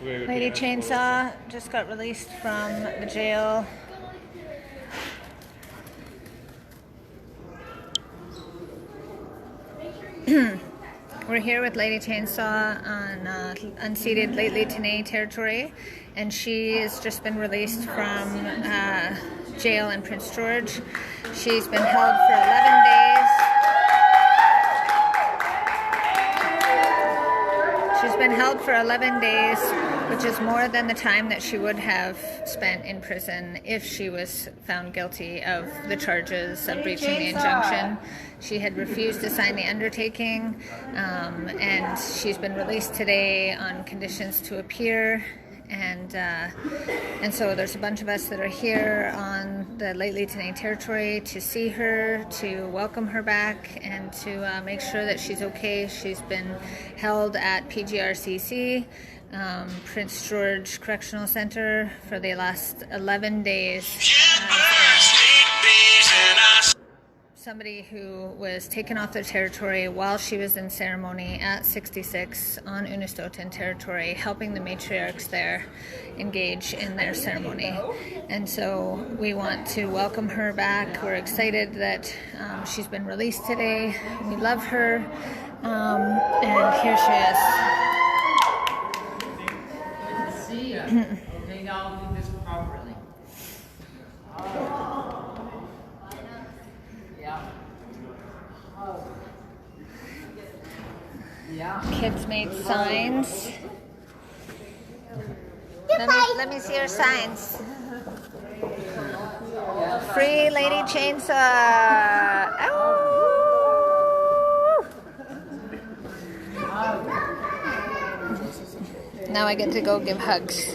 Lady Chainsaw just got released from the jail. We're here with Lady Chainsaw on unceded Lately Tene territory, and she has just been released from jail in Prince George. She's been held for 11 days. She's been held for 11 days, which is more than the time that she would have spent in prison if she was found guilty of the charges of breaching the injunction. She had refused to sign the undertaking, and she's been released today on conditions to appear. And so there's a bunch of us that are here on the Lately Tene territory to see her, to welcome her back, and to make sure that she's okay. She's been held at PGRCC, Prince George Correctional Center, for the last 11 days. Somebody who was taken off the territory while she was in ceremony at 66 on Unistoten territory, helping the matriarchs there engage in their ceremony. And so we want to welcome her back. We're excited that she's been released today. We love her, and here she is. See ya. Okay, now I'll do this properly. Yeah. Kids made signs. Let me see your signs. Free Lady Chainsaw. Oh! Now I get to go give hugs.